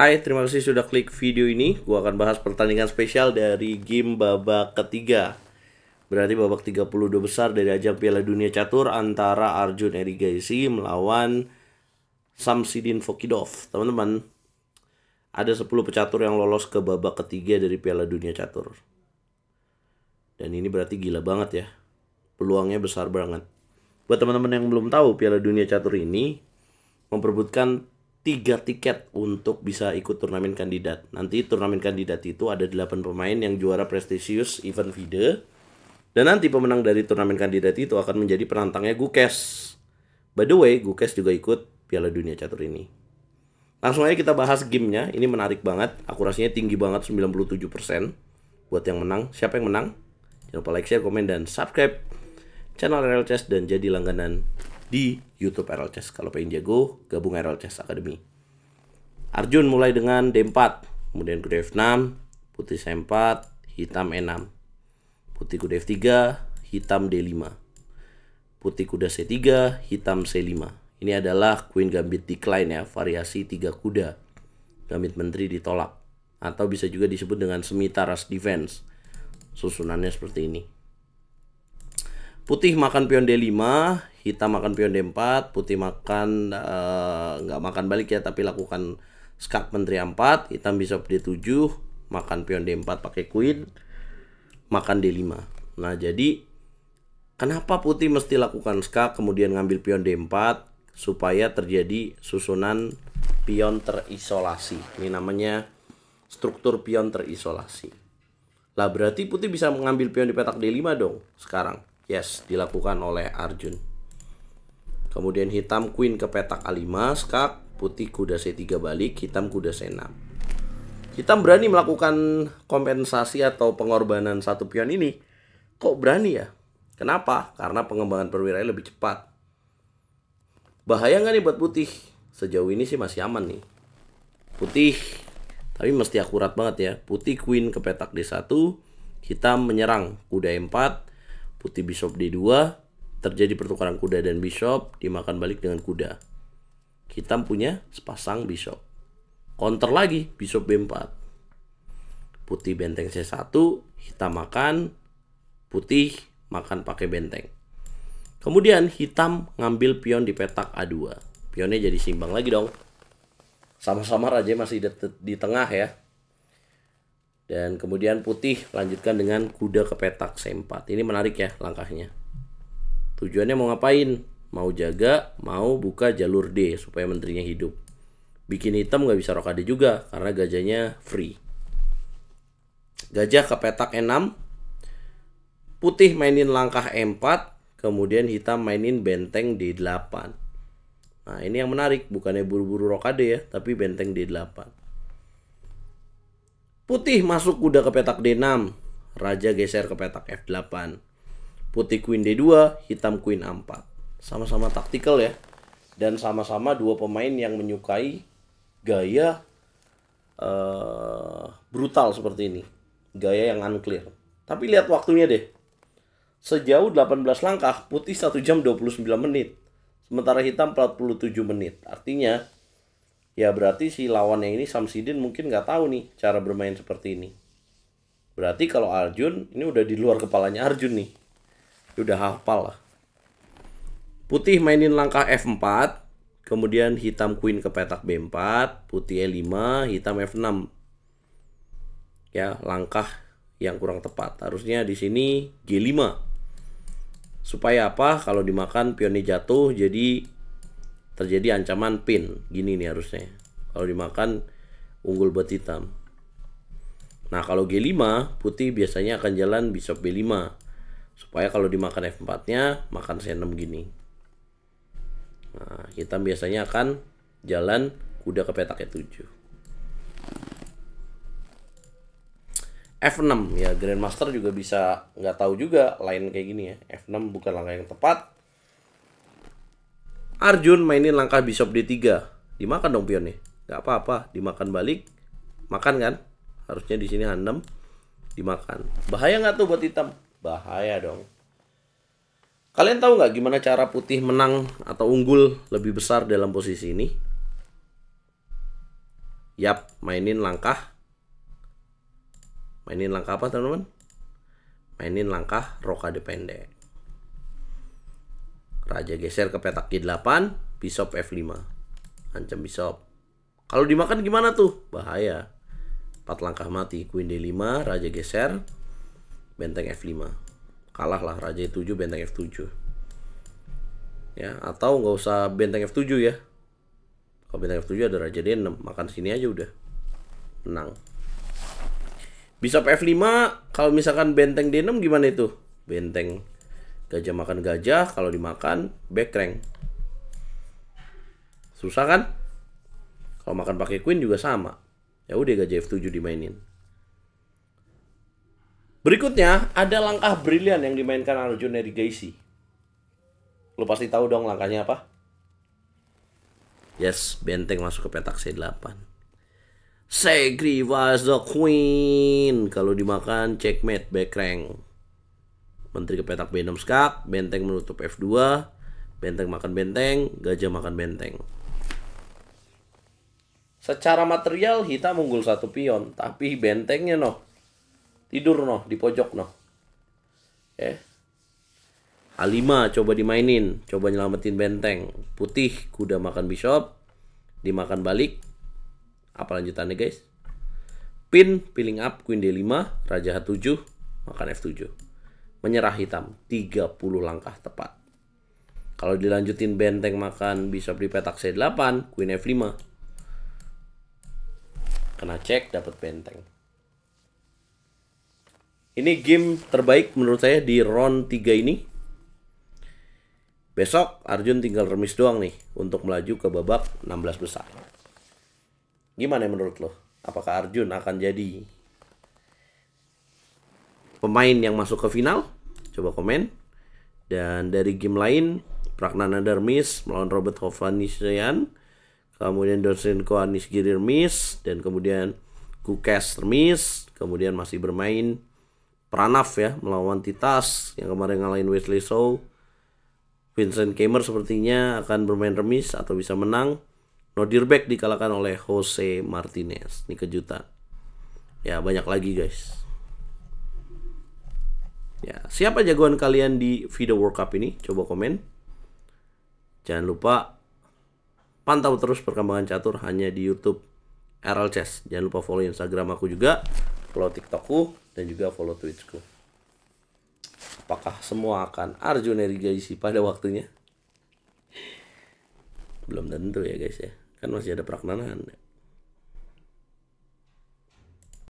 Hai, terima kasih sudah klik video ini. Gua akan bahas pertandingan spesial dari game babak ketiga. Berarti babak 32 besar dari ajang Piala Dunia Catur antara Arjun Erigaisi melawan Samsidin Fokidov. Teman-teman, ada 10 pecatur yang lolos ke babak ketiga dari Piala Dunia Catur. Dan ini berarti gila banget ya. Peluangnya besar banget. Buat teman-teman yang belum tahu, Piala Dunia Catur ini memperebutkan 3 tiket untuk bisa ikut turnamen kandidat. Nanti turnamen kandidat itu ada 8 pemain yang juara prestisius event FIDE. Dan nanti pemenang dari turnamen kandidat itu akan menjadi penantangnya Gukes. By the way, Gukes juga ikut Piala Dunia Catur ini. Langsung aja kita bahas gamenya. Ini menarik banget. Akurasinya tinggi banget, 97%. Buat yang menang, siapa yang menang? Jangan lupa like, share, komen, dan subscribe channel RL Chess dan jadi langganan di YouTube RL Chess. Kalau pengen jago, gabung RL Chess Academy. Arjun mulai dengan D4, kemudian kuda F6, putih C4, hitam E6. Putih kuda F3, hitam D5. Putih kuda C3, hitam C5. Ini adalah Queen Gambit Decline ya, variasi 3 kuda. Gambit menteri ditolak. Atau bisa juga disebut dengan Semita Rush Defense. Susunannya seperti ini. Putih makan pion D5, hitam makan pion D4, putih makan nggak makan balik ya, tapi lakukan skak menteri A4, hitam bishop D7, makan pion D4 pakai queen, makan D5. Nah, jadi kenapa putih mesti lakukan skak kemudian ngambil pion D4 supaya terjadi susunan pion terisolasi. Ini namanya struktur pion terisolasi. Lah berarti putih bisa mengambil pion di petak D5 dong sekarang. Yes, dilakukan oleh Arjun. Kemudian hitam queen ke petak A5, skak, putih kuda C3 balik, hitam kuda C6. Hitam berani melakukan kompensasi atau pengorbanan satu pion ini. Kok berani ya? Kenapa? Karena pengembangan perwiranya lebih cepat. Bahaya nggak nih buat putih? Sejauh ini sih masih aman nih. Putih, tapi mesti akurat banget ya. Putih queen ke petak D1, hitam menyerang kuda E4, putih bishop D2, terjadi pertukaran kuda dan bishop, dimakan balik dengan kuda. Hitam punya sepasang bishop. Counter lagi, bishop B4. Putih benteng C1, hitam makan, putih makan pakai benteng. Kemudian hitam ngambil pion di petak A2. Pionnya jadi seimbang lagi dong. Sama-sama raja masih di tengah ya. Dan kemudian putih lanjutkan dengan kuda ke petak C4. Ini menarik ya langkahnya. Tujuannya mau ngapain? Mau jaga, mau buka jalur D supaya menterinya hidup. Bikin hitam nggak bisa rokade juga karena gajahnya free. Gajah ke petak E6. Putih mainin langkah E4. Kemudian hitam mainin benteng D8. Nah ini yang menarik. Bukannya buru-buru rokade ya, tapi benteng D8. Putih masuk kuda ke petak D6. Raja geser ke petak F8. Putih queen D2, hitam queen A4. Sama-sama taktikal ya. Dan sama-sama dua pemain yang menyukai gaya brutal seperti ini. Gaya yang unclear. Tapi lihat waktunya deh. Sejauh 18 langkah, putih 1 jam 29 menit. Sementara hitam 47 menit. Artinya ya berarti si lawannya ini Samsidin mungkin nggak tahu nih cara bermain seperti ini. Berarti kalau Arjun, ini udah di luar kepalanya Arjun nih. Udah hafal lah. Putih mainin langkah F4. Kemudian hitam queen ke petak B4. Putih E5, hitam F6. Ya, langkah yang kurang tepat. Harusnya di sini G5. Supaya apa? Kalau dimakan pionnya jatuh, jadi terjadi ancaman pin. Gini nih harusnya. Kalau dimakan unggul buat hitam. Nah kalau G5 putih biasanya akan jalan bishop B5. Supaya kalau dimakan F4 nya makan C6 gini. Nah hitam biasanya akan jalan kuda ke petak E7. F6 ya, Grandmaster juga bisa nggak tahu juga lain kayak gini ya. F6 bukan langkah yang tepat. Arjun mainin langkah bishop D3. Dimakan dong pionnya. Gak apa-apa, dimakan balik. Makan kan? Harusnya di sini H6 dimakan. Bahaya nggak tuh buat hitam? Bahaya dong. Kalian tahu nggak gimana cara putih menang atau unggul lebih besar dalam posisi ini? Yap, mainin langkah. Mainin langkah apa teman-teman? Mainin langkah rokade pendek. Raja geser ke petak G8, bishop F5. Ancam bishop. Kalau dimakan gimana tuh? Bahaya. 4 langkah mati, queen D5, raja geser, benteng F5. Kalah lah, raja E7, benteng F7. Ya, atau nggak usah benteng F7 ya. Kalau benteng F7 ada raja D6, makan sini aja udah. Menang. Bishop F5, kalau misalkan benteng D6 gimana itu? Benteng gajah makan gajah, kalau dimakan back rank. Susah kan? Kalau makan pakai queen juga sama. Ya udah gajah F7 dimainin. Berikutnya ada langkah brilian yang dimainkan Arjun Erigaisi. Lo pasti tahu dong langkahnya apa? Yes, benteng masuk ke petak C8. Sacrifice the queen. Kalau dimakan checkmate back rank. Menteri ke petak B6 skak, benteng menutup F2, benteng makan benteng, gajah makan benteng. Secara material hitam unggul 1 pion, tapi bentengnya tidur di pojok A5 coba dimainin, coba nyelamatin benteng. Putih kuda makan bishop, dimakan balik. Apa lanjutannya guys? Pin, piling up, queen D5, raja H7, makan F7. Menyerah hitam, 30 langkah tepat. Kalau dilanjutin benteng makan bishop di petak C8, queen F5. Kena cek, dapat benteng. Ini game terbaik menurut saya di round 3 ini. Besok Arjun tinggal remis doang nih untuk melaju ke babak 16 besar. Gimana menurut lo? Apakah Arjun akan jadi pemain yang masuk ke final? Coba komen. Dan dari game lain, Pragnanandar remis melawan Robert Hovanesian, kemudian Dorsenko Anisgiri remis, dan kemudian Kukes remis, kemudian masih bermain Pranav ya melawan Titas yang kemarin ngalahin Wesley So. Vincent Keimer sepertinya akan bermain remis atau bisa menang. Nodirbek dikalahkan oleh Jose Martinez. Ini kejutan. Ya, banyak lagi guys. Ya, siapa jagoan kalian di FIDE World Cup ini? Coba komen. Jangan lupa pantau terus perkembangan catur hanya di YouTube RL Chess. Jangan lupa follow Instagram aku juga, follow TikTokku, dan juga follow Twitchku. Apakah semua akan Arjun Erigaisi pada waktunya? Belum tentu ya guys ya. Kan masih ada Pragnanandar.